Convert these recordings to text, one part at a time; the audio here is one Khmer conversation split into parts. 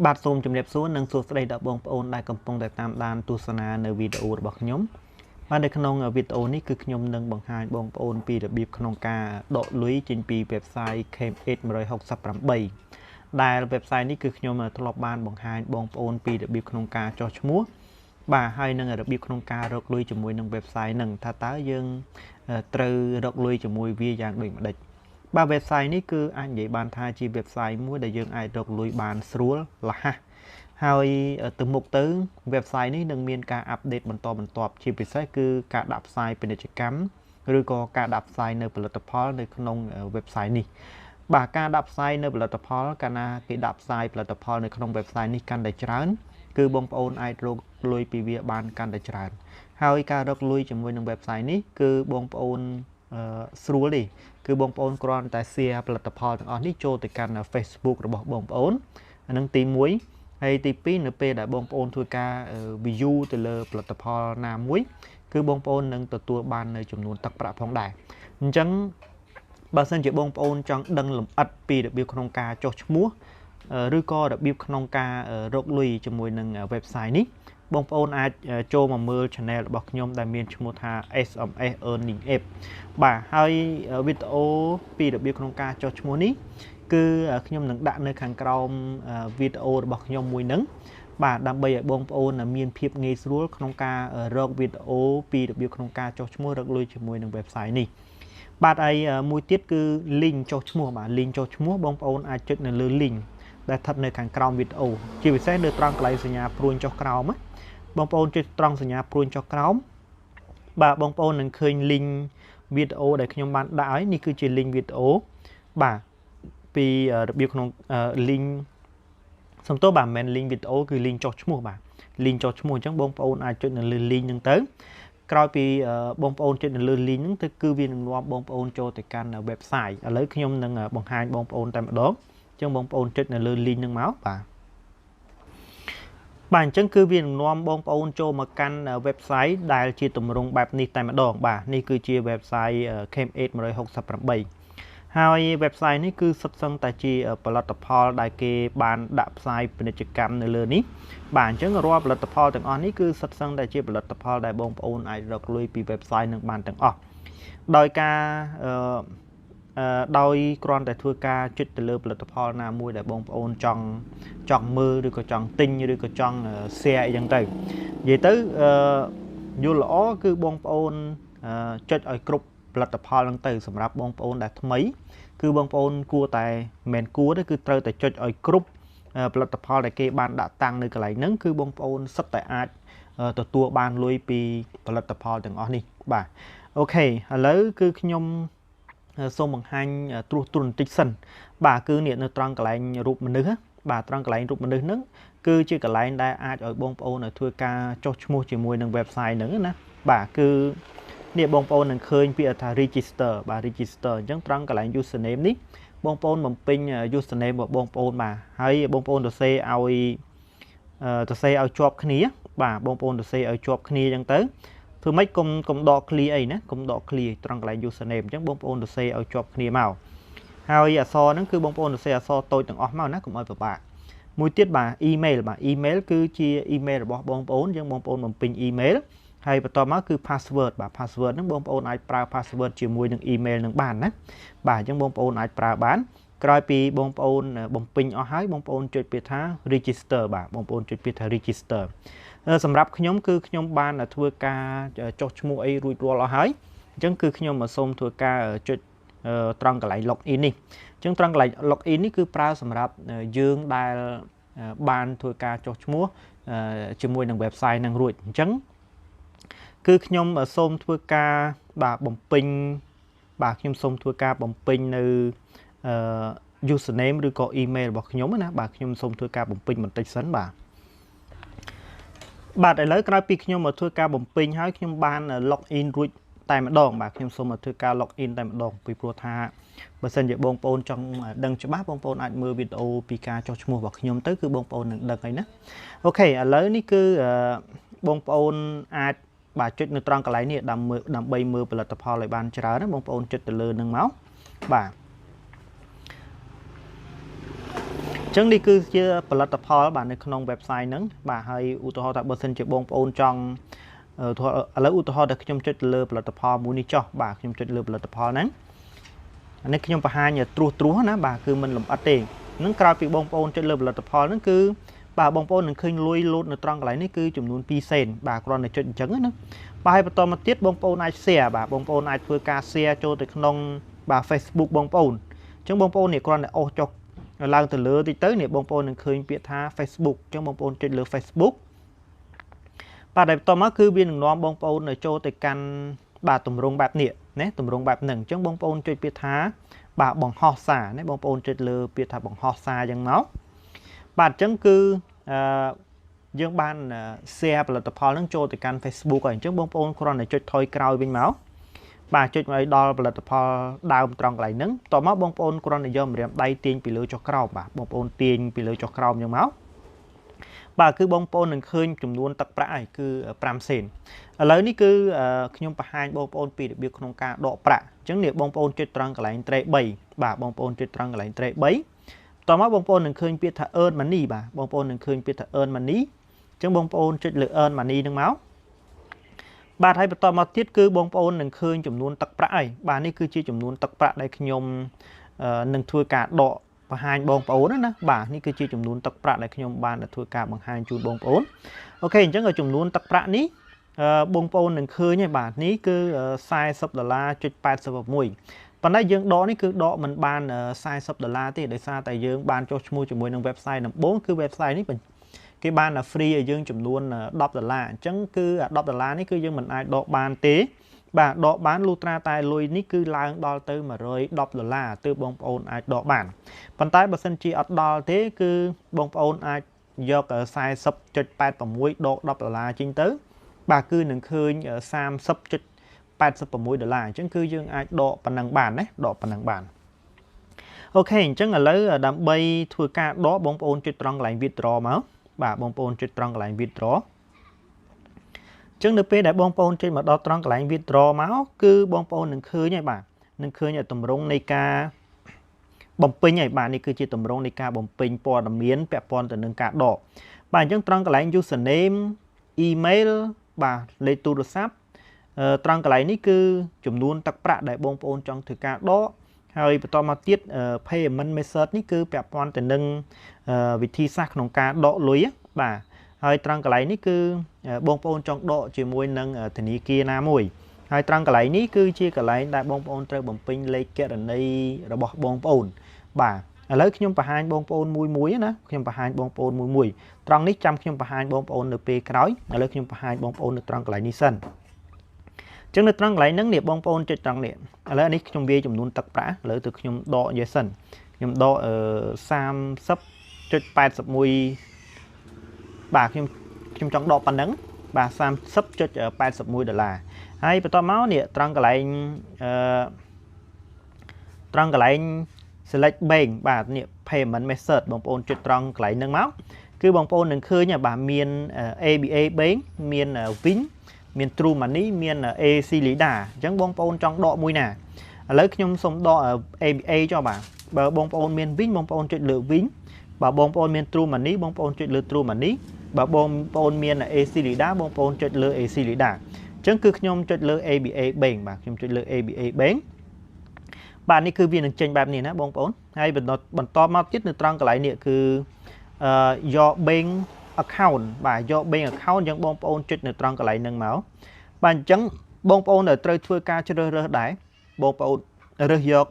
បាទសូមជម្រាបសួរនិងសួស្តីដល់បងប្អូនដែលកំពុងតែតាមដានទស្សនានៅវីដេអូរបស់ខ្ញុំបាទនៅក្នុងវីដេអូនេះគឺខ្ញុំនឹងបង្ហាញបងប្អូនពីរបៀបក្នុងការដកលុយចេញពី website Cam ads168 ដែល website នេះគឺខ្ញុំធ្លាប់បានបង្ហាញបងប្អូនពីរបៀបក្នុងការចុះឈ្មោះបាទហើយនឹងរបៀបក្នុងការរកលុយជាមួយនឹង website ហ្នឹងថាតើយើងត្រូវរកលុយជាមួយវាយ៉ាងដូចម្ដេចបាទ website នេះគឺអាចនិយាយបានថាជា website មួយដែលយើងអាចរកលុយបានស្រួលរហ័សហើយទៅមុខទៅ website នេះនឹងមានការ update បន្តបន្ទាប់ជាពិសេសគឺការដាក់ផ្សាយពាណិជ្ជកម្មឬក៏ការដាក់ផ្សាយនៅផលិតផលនៅក្នុង website នេះបាទការដាក់ផ្សាយនៅផលិតផលកាលណាគេដាក់ផ្សាយផលិតផលនៅក្នុង website នេះកាន់តែច្រើនគឺបងប្អូនអាចរកលុយពីវាបានកាន់តែច្រើនហើយការរកលុយជាមួយនឹង website នេះគឺបងប្អូនស្រួលទេគឺបងប្អូនគ្រាន់តែ share ផលិតផលទាំងអស់នេះចូលទៅកាន់ Facebook របស់បងប្អូនអានឹងទី1ហើយទី2នៅពេលដែលបងប្អូនធ្វើការ view ទៅលើផលិតផលណាមួយគឺបងប្អូននឹងទទួលបាននៅចំនួនទឹកប្រាក់ផងដែរអញ្ចឹងបើសិនជាបងប្អូនចង់ដឹងលម្អិតពីរបៀបក្នុងការចុះឈ្មោះឬក៏របៀបក្នុងការរកលុយជាមួយនឹង website នេះបងប្អូនអាចចូលមកមើល channel របស់ខ្ញុំដែលមានឈ្មោះថា Sms Earning App បាទហើយវីដេអូពីរបៀបក្នុងការចុះឈ្មោះនេះគឺខ្ញុំនឹងដាក់នៅខាងក្រោមវីដេអូរបស់ខ្ញុំមួយហ្នឹងបាទដើម្បីឲ្យបងប្អូនមានភាពងាយស្រួលក្នុងការរកវីដេអូពីរបៀបក្នុងការចុះឈ្មោះរកលុយជាមួយនឹង website នេះបាទហើយមួយទៀតគឺ link ចុះឈ្មោះបាទ link ចុះឈ្មោះបងប្អូនអាចចុចនៅលើ link ដែលស្ថិតនៅខាងក្រោមវីដេអូជាពិសេសនៅត្រង់កន្លែងសញ្ញាព្រួញចុះក្រោមបងប្អូនចុចត្រង់សញ្ញាព្រួញចុះក្រោមបាទបងប្អូននឹងឃើញ link វីដេអូដែលខ្ញុំបានដាក់ឲ្យនេះគឺជា link វីដេអូបាទពីរបៀបក្នុង link សំទោសបាទមិនមែន link វីដេអូគឺ link ចុះឈ្មោះបាទ link ចុះឈ្មោះអញ្ចឹងបងប្អូនអាចចុចនៅលើ link ហ្នឹងទៅក្រោយពីបងប្អូនចុចនៅលើ link ហ្នឹងទៅគឺវានឹងនាំបងប្អូនចូលទៅកាន់ website ឥឡូវខ្ញុំនឹងបង្ហាញបងប្អូនតែម្ដងអញ្ចឹងបងប្អូនចុចនៅលើ link ហ្នឹងមកបាទបាទអញ្ចឹងគឺវានឹងនាំបងប្អូនចូលមកកាន់ website ដែលជាទម្រង់បែបនេះតែម្ដងបាទនេះគឺជា website Cam ads168 ហើយ website នេះគឺសុទ្ធសឹងតែជាផលិតផលដែលគេបានដាក់ផ្សាយពាណិជ្ជកម្មនៅលើនេះបាទអញ្ចឹងរាល់ផលិតផលទាំងអស់នេះគឺសុទ្ធសឹងតែជាផលិតផលដែលបងប្អូនអាចរកលុយពី website នឹងបានទាំងអស់ដោយការដោយគ្រាន់តែធ្វើការចុចទៅលើផលិតផលណាមួយដែលបងប្អូនចង់មើលឬក៏ចង់ទិញឬក៏ចង់ share អីចឹងទៅនិយាយទៅយល់ល្អគឺបងប្អូនចុចឲ្យគ្រប់ផលិតផលហ្នឹងទៅសម្រាប់បងប្អូនដែលថ្មីគឺបងប្អូនគួរតែមិនគួរទេគឺត្រូវតែចុចឲ្យគ្រប់ផលិតផលដែលគេបានដាក់តាំងនៅកន្លែងហ្នឹងគឺបងប្អូនសិតតែអាចទទួលបានលុយពីផលិតផលទាំងអស់នេះបាទអូខេឥឡូវគឺខ្ញុំសូមបង្ហាញត្រួសត្រាសបន្តិចសិនបាទគឺនេះនៅត្រង់កន្លែងរូបមនុស្សបាទត្រង់កន្លែងរូបមនុស្សហ្នឹងគឺជាកន្លែងដែលអាចឲ្យបងប្អូនធ្វើការចុះឈ្មោះជាមួយនឹង website ហ្នឹងណាបាទគឺនេះបងប្អូននឹងឃើញពាក្យថា register បាទ register អញ្ចឹងត្រង់កន្លែង username នេះបងប្អូនបំពេញ username របស់បងប្អូនបាទហើយបងប្អូនសរសេរឲ្យជាប់គ្នាបាទបងប្អូនសរសេរឲ្យជាប់គ្នាអញ្ចឹងទៅធ្វើម៉េចកុំដក clear អីណាកុំដក clear ត្រង់កន្លែង username អញ្ចឹងបងប្អូនសរសេរឲ្យជាប់គ្នាមកហើយអក្សរហ្នឹងគឺបងប្អូនសរសេរអក្សរតូចទាំងអស់មកណាកុំឲ្យពិបាកមួយទៀតបាទ email បាទ email គឺជា email របស់បងប្អូនអញ្ចឹងបងប្អូនបំពេញ email ហើយបន្តមកគឺ password បាទ password ហ្នឹងបងប្អូនអាចប្រើ password ជាមួយនឹង email នឹងបានណាបាទអញ្ចឹងបងប្អូនអាចប្រើបានក្រោយពីបងប្អូនបំពេញអស់ហើយបងប្អូនចុចពាក្យថា register បាទបងប្អូនចុចពាក្យថា register សម្រាប់ខ្ញុំគឺខ្ញុំបានធ្វើការចុះឈ្មោះអីរួចរាល់អស់ហើយអញ្ចឹងគឺខ្ញុំសូមធ្វើការចុចត្រង់កន្លែង login នេះអញ្ចឹងត្រង់កន្លែង login នេះគឺប្រើសម្រាប់យើងដែលបានធ្វើការចុះឈ្មោះជាមួយនឹង website ហ្នឹងរួចអញ្ចឹងគឺខ្ញុំសូមធ្វើការបាទបំពេញបាទខ្ញុំសូមធ្វើការបំពេញនៅusername ឬក៏ email របស់ខ្ញុំណាបាទខ្ញុំសូមធ្វើការបំពេញបន្តិចសិនបាទឥឡូវក្រោយពីខ្ញុំមកធ្វើការបំពេញហើយខ្ញុំបាន login រួចតែម្ដងបាទខ្ញុំសូមមកធ្វើការ login តែម្ដងពីព្រោះថាបើសិនជាបងប្អូនចង់ដឹងច្បាស់បងប្អូនអាចមើលវីដេអូពីការចុះឈ្មោះរបស់ខ្ញុំទៅគឺបងប្អូននឹងដឹងហើយណាអូខេឥឡូវនេះគឺបងប្អូនអាចបាទចុចនៅត្រង់កន្លែងនេះដើម្បីមើលផលិតផលឲ្យបានច្រើនណាបងប្អូនចុចទៅលើនឹងមកបាទ ចឹងនេះគឺជាផលិតផលបាទនៅក្នុង website ហ្នឹងបាទហើយឧទាហរណ៍ថាបើសិនជាបងប្អូនចង់ឥឡូវឧទាហរណ៍ថាខ្ញុំចុចលើផលិតផលមួយនេះចុះបាទខ្ញុំចុចលើផលិតផលហ្នឹងអានេះខ្ញុំបង្ហាញត្រួសណាបាទគឺមិនលម្អិតទេហ្នឹងក្រោយពីបងប្អូនចុចលើផលិតផលហ្នឹងគឺបាទបងប្អូននឹងឃើញលុយលោតនៅត្រង់កន្លែងនេះគឺចំនួន2សេនបាទគ្រាន់តែចុចអញ្ចឹងណាបាទហើយបន្តមកទៀតបងប្អូនអាច share បាទបងប្អូនអាចធ្វើការ share ចូលទៅក្នុងបាទ Facebook បងប្អូនអញ្ចឹងបងប្អូននេះគ្រាន់តែអូសចុះឡើងទៅលើតិចទៅនេះបងប្អូននឹងឃើញពាក្យថា Facebook អញ្ចឹងបងប្អូនចុចលើ Facebook បាទហើយបន្តមកគឺវានឹងនាំបងប្អូនទៅចូលទៅកាន់បាទទម្រង់បែបនេះណាទម្រង់បែបហ្នឹងអញ្ចឹងបងប្អូនចុចពាក្យថាបាទបង្ហោះសារណាបងប្អូនចុចលើពាក្យថាបង្ហោះសារអញ្ចឹងមកបាទអញ្ចឹងគឺយើងបាន share ផលិតផលហ្នឹងចូលទៅកាន់ Facebook ហើយអញ្ចឹងបងប្អូនគ្រាន់តែចុចថយក្រោយវិញមកបាទចុចមកឲ្យដល់ផលិតផលដើមត្រង់កន្លែងហ្នឹងតមកបងប្អូនគ្រាន់តែយកម្រាមដៃទាញពីលើចុះក្រោមបាទបងប្អូនទាញពីលើចុះក្រោមអញ្ចឹងមកបាទគឺបងប្អូននឹងឃើញចំនួនទឹកប្រាក់ហើយគឺ5សេនឥឡូវនេះគឺខ្ញុំបង្ហាញបងប្អូនពីរបៀបក្នុងការដកប្រាក់អញ្ចឹងនេះបងប្អូនចុចត្រង់កន្លែង trade 3បាទបងប្អូនចុចត្រង់កន្លែង trade 3តមកបងប្អូននឹងឃើញពាក្យថា earn money បាទបងប្អូននឹងឃើញពាក្យថា earn money អញ្ចឹងបងប្អូនចុចលើ earn money ហ្នឹងមកបាទហើយបន្តមកទៀតគឺបងប្អូននឹងឃើញចំនួនទឹកប្រាក់ហើយបាទនេះគឺជាចំនួនទឹកប្រាក់ដែលខ្ញុំនឹងធ្វើការដកបង្ហាញបងប្អូនណាបាទនេះគឺជាចំនួនទឹកប្រាក់ដែលខ្ញុំបានធ្វើការបង្ហាញជូនបងប្អូនអូខេអញ្ចឹងចំនួនទឹកប្រាក់នេះបងប្អូននឹងឃើញហើយបាទនេះគឺ$40.86ប៉ុន្តែយើងដកនេះគឺដកមិនបាន$40ទេដោយសារតែយើងបានចុះឈ្មោះជាមួយនឹង website ដំបូងគឺ website នេះគេបាន free ឲ្យយើងចំនួន$10អញ្ចឹងគឺ$10នេះគឺយើងមិនអាចដកបានទេបាទដកបានលុះត្រាតែលុយនេះគឺឡើងដល់ទៅ$110ទើបបងប្អូនអាចដកបានប៉ុន្តែបើសិនជាអត់ដល់ទេគឺបងប្អូនអាចយក$40.86ដក$10ចេញទៅបាទគឺនឹងឃើញ$30.86អញ្ចឹងគឺយើងអាចដកប៉ុណ្ណឹងបានណាដកប៉ុណ្ណឹងបានអូខេអញ្ចឹងឥឡូវដើម្បីធ្វើការដកបងប្អូនចុចត្រង់កន្លែង withdraw មកបាទបងប្អូនចុចត្រង់កន្លែង withdraw អញ្ចឹងនៅពេលដែលបងប្អូនចុចមកដល់ត្រង់កន្លែង withdraw មកគឺបងប្អូននឹងឃើញហើយបាទនឹងឃើញឲ្យតម្រង់នៃការបំពេញហើយបាទនេះគឺជាតម្រង់នៃការបំពេញព័ត៌មានពាក់ព័ន្ធទៅនឹងការដកបាទអញ្ចឹងត្រង់កន្លែង username email បាទលេខទូរស័ព្ទត្រង់កន្លែងនេះគឺចំនួនទឹកប្រាក់ដែលបងប្អូនចង់ធ្វើការដកហើយបន្តមកទៀត payment method នេះគឺពាក់ព័ន្ធទៅនឹងវិធីសាស្ត្រក្នុងការដកលុយបាទហើយត្រង់កន្លែងនេះគឺបងប្អូនចង់ដកជាមួយនឹងធនាគារណាមួយហើយត្រង់កន្លែងនេះគឺជាកន្លែងដែលបងប្អូនត្រូវបំពេញលេខគណនីរបស់បងប្អូនបាទឥឡូវខ្ញុំបង្ហាញបងប្អូនមួយណាខ្ញុំបង្ហាញបងប្អូនមួយត្រង់នេះចាំខ្ញុំបង្ហាញបងប្អូននៅពេលក្រោយឥឡូវខ្ញុំបង្ហាញបងប្អូននៅត្រង់កន្លែងនេះសិនចឹងនៅត្រង់កន្លែងហ្នឹងនេះបងប្អូនចុចត្រង់នេះឥឡូវនេះខ្ញុំវាយចំនួនទឹកប្រាក់ឥឡូវទៅខ្ញុំដកនិយាយសិនខ្ញុំដក30.81បាទខ្ញុំចង់ដកប៉ុណ្ណឹងបាទ$30.81ហើយបន្តមកនេះត្រង់កន្លែងselect bank បាទនេះ payment method បងប្អូនចុចត្រង់កន្លែងហ្នឹងមកគឺបងប្អូននឹងឃើញបាទមាន ABA bank មាន Win មាន Truemoney មាន AC Lida អញ្ចឹងបងប្អូនចង់ដកមួយណាឥឡូវខ្ញុំសូមដក ABA ចុះបាទបើបងប្អូនមាន Win បងប្អូនចុចលើ Win បើបងប្អូនមាន Truemoney បងប្អូនចុចលើ Truemoney បើបងប្អូនមាន AC Lida បងប្អូនចុចលើ AC Lida អញ្ចឹងគឺខ្ញុំចុចលើ ABA Bank បាទខ្ញុំចុចលើ ABA Bank បាទនេះគឺវានឹងចេញបែបនេះណាបងប្អូនហើយបន្តមកទៀតនៅត្រង់កន្លែងនេះគឺយក bank account បាទយក bank account អញ្ចឹងបងប្អូនចុចនៅត្រង់កន្លែងហ្នឹងមកបាទអញ្ចឹងបងប្អូនត្រូវធ្វើការជ្រើសរើសដែរបងប្អូនរើសយក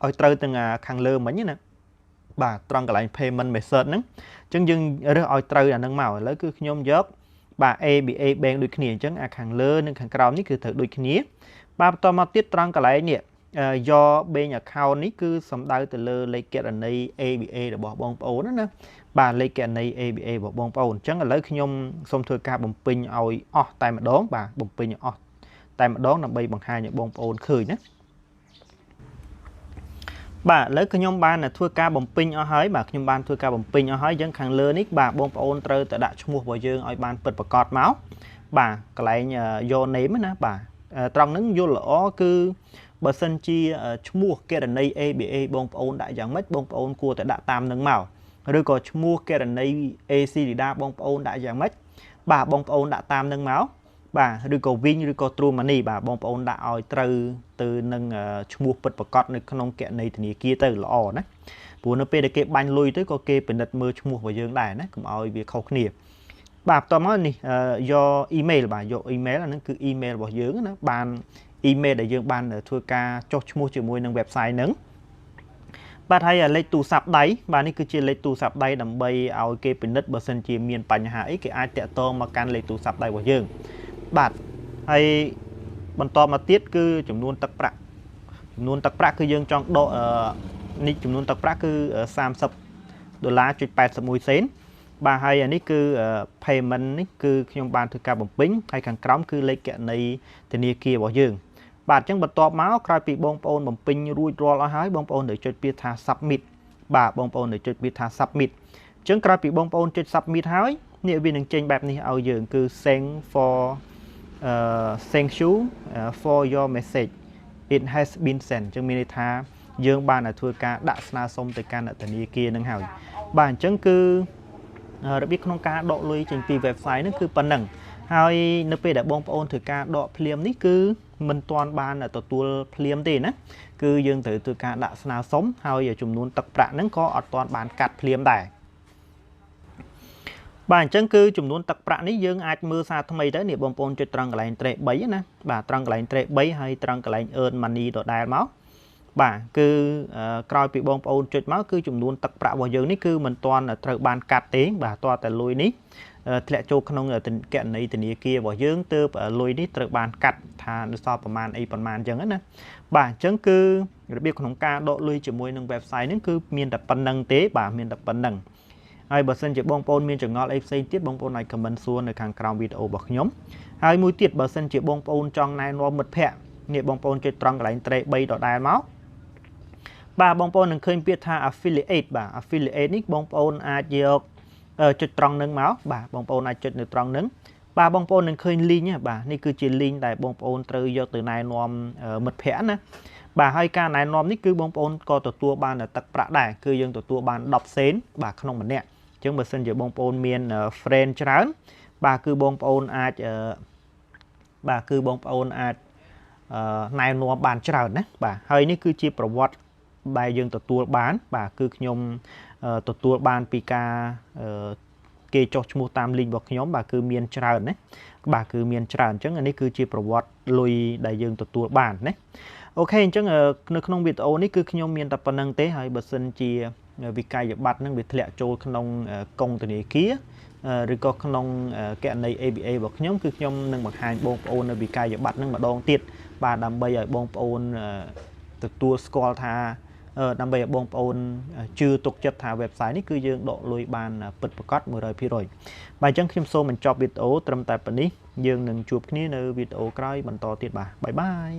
ឲ្យត្រូវទាំងខាងលើមិញណាបាទត្រង់កន្លែង payment method ហ្នឹងអញ្ចឹងយើងរើសឲ្យត្រូវអាហ្នឹងមកឥឡូវគឺខ្ញុំយកបាទ ABA bank ដូចគ្នាអញ្ចឹងអាខាងលើនិងខាងក្រោមនេះគឺត្រូវដូចគ្នាបាទបន្តមកទៀតត្រង់កន្លែងនេះយក bank account នេះគឺសំដៅទៅលើលេខគណនី ABA របស់បងប្អូនណាបាទលេខគណនី ABA របស់បងប្អូនអញ្ចឹងឥឡូវខ្ញុំសូមធ្វើការបំពេញឲ្យអស់តែម្ដងបាទបំពេញឲ្យអស់តែម្ដងដើម្បីបង្ហាញឲ្យបងប្អូនឃើញណាបាទឥឡូវខ្ញុំបានធ្វើការបំពេញអស់ហើយបាទខ្ញុំបានធ្វើការបំពេញអស់ហើយអញ្ចឹងខាងលើនេះបាទបងប្អូនត្រូវតែដាក់ឈ្មោះរបស់យើងឲ្យបានពិតប្រាកដមកបាទកន្លែងយក name ណាបាទត្រង់ហ្នឹងយល់ល្អគឺបើសិនជាឈ្មោះគណនី ABA បងប្អូនដាក់យ៉ាងម៉េចបងប្អូនគួរតែដាក់តាមនឹងមក ឬក៏ឈ្មោះករណី AC លីដាបងប្អូនដាក់យ៉ាងម៉េចបាទបងប្អូនដាក់តាមនឹងមកបាទឬក៏វិញឬក៏ Truemoney បាទបងប្អូនដាក់ឲ្យត្រូវទៅនឹងឈ្មោះពិតប្រាកដនៅក្នុងគណនីធនាគារទៅល្អណាព្រោះនៅពេលដែលគេបាញ់លុយទៅក៏គេពិនិត្យមើលឈ្មោះរបស់យើងដែរណាកុំឲ្យវាខុសគ្នាបាទបន្តមកនេះយក email បាទយក email អាហ្នឹងគឺ email របស់យើងណាបាន email ដែលយើងបានធ្វើការចុះឈ្មោះជាមួយនឹង website ហ្នឹងបាទហើយលេខទូរស័ព្ទដៃបាទនេះគឺជាលេខទូរស័ព្ទដៃដើម្បីឲ្យគេពិនិត្យបើសិនជាមានបញ្ហាអីគេអាចតាក់ទងមកកាន់លេខទូរស័ព្ទដៃរបស់យើងបាទហើយបន្តមកទៀតគឺចំនួនទឹកប្រាក់គឺយើងចង់ដកនេះចំនួនទឹកប្រាក់គឺ$30.81សេនបាទហើយអានេះគឺ payment នេះគឺខ្ញុំបានធ្វើការបំពេញហើយខាងក្រោមគឺលេខគណនីធនាគាររបស់យើងបាទអញ្ចឹងបន្ទាប់មកក្រោយពីបងប្អូនបំពេញរួចរាល់អស់ហើយបងប្អូនត្រូវចុចពាក្យថា submit បាទបងប្អូនត្រូវចុចពាក្យថា submit អញ្ចឹងក្រោយពីបងប្អូនចុច submit ហើយនេះវានឹងចេញបែបនេះឲ្យយើងគឺ thank you for your message it has been sent អញ្ចឹងមានន័យថាយើងបានធ្វើការដាក់ស្នើសុំទៅកាន់ធនាគារនឹងហើយបាទអញ្ចឹងគឺរបៀបក្នុងការដកលុយចេញពី website ហ្នឹងគឺប៉ុណ្ណឹងហើយនៅពេលដែលបងប្អូនធ្វើការដកភ្លាមនេះគឺមិនទាន់បានទទួលភ្លាមទេណាគឺយើងត្រូវធ្វើការដាក់ស្នើសុំហើយចំនួនទឹកប្រាក់ហ្នឹងក៏អត់ទាន់បានកាត់ភ្លាមដែរបាទអញ្ចឹងគឺចំនួនទឹកប្រាក់នេះយើងអាចមើលសារថ្មីទៅនេះបងប្អូនចុចត្រង់កន្លែង track 3ណាបាទត្រង់កន្លែង track 3ហើយត្រង់កន្លែង earn money ដដែលមកបាទគឺក្រោយពីបងប្អូនចុចមកគឺចំនួនទឹកប្រាក់របស់យើងនេះគឺមិនទាន់ត្រូវបានកាត់ទេបាទតើតែលុយនេះធ្លាក់ចូលក្នុងគណនីធនាគាររបស់យើងទើបលុយនេះត្រូវបានកាត់ថានៅសល់ប្រមាណអីប្រមាណអញ្ចឹងណាបាទអញ្ចឹងគឺរបៀបក្នុងការដកលុយជាមួយនឹង website នេះគឺមានតែប៉ុណ្្នឹងទេបាទមានតែប៉ុណ្្នឹងហើយបើសិនជាបងប្អូនមានចង្អល់អីផ្សេងទៀតបងប្អូនអាច comment សួរនៅខាងក្រោមវីដេអូរបស់ខ្ញុំហើយមួយទៀតបើសិនជាបងប្អូនចង់ណែនាំមិត្តភ័ក្តិនេះបងប្អូនចុចត្រង់កន្លែង track 3ដដែលមកបាទបងប្អូននឹងឃើញពាក្យថា affiliate បាទ affiliate នេះបងប្អូនអាចយកចុចត្រង់នឹងមកបាទបងប្អូនអាចចុចនៅត្រង់នឹងបាទបងប្អូននឹងឃើញ link បាទនេះគឺជា link ដែលបងប្អូនត្រូវយកទៅណែនាំមិត្តភ័ក្តិណាបាទហើយការណែនាំនេះគឺបងប្អូនក៏ទទួលបានទឹកប្រាក់ដែរគឺយើងទទួលបាន10សេនបាទក្នុងម្នាក់អញ្ចឹងបើសិនជាបងប្អូនមាន friend ច្រើនបាទគឺបងប្អូនអាចណែនាំបានច្រើនណាបាទហើយនេះគឺជាប្រវត្តិដែលយើងទទួលបានបាទគឺខ្ញុំទទួលបានពីការគេចុះឈ្មោះតាម link របស់ខ្ញុំបាទគឺមានច្រើនណាបាទគឺមានច្រើនអញ្ចឹងនេះគឺជាប្រវត្តិលុយដែលយើងទទួលបានណាអូខេអញ្ចឹងនៅក្នុងវីដេអូនេះគឺខ្ញុំមានតែប៉ុណ្្នឹងទេហើយបើសិនជាវិក័យប័ត្រនឹងវាធ្លាក់ចូលក្នុងកុងធនាគារឬក៏ក្នុងគណនី ABA របស់ខ្ញុំគឺខ្ញុំនឹងបង្ហាញបងប្អូននៅវិក័យប័ត្រនឹងម្ដងទៀតបាទដើម្បីឲ្យបងប្អូនទទួលស្គាល់ថាដើម្បីឲ្យបងប្អូនជឿទុកចិត្តថា website នេះគឺយើងដកលុយបានពិតប្រាកដ 100% បាទអញ្ចឹងខ្ញុំសូមបញ្ចប់វីដេអូត្រឹមតែប៉ុណ្នេះយើងនឹងជួបគ្នានៅវីដេអូក្រោយបន្តទៀតបាទបាយបាយ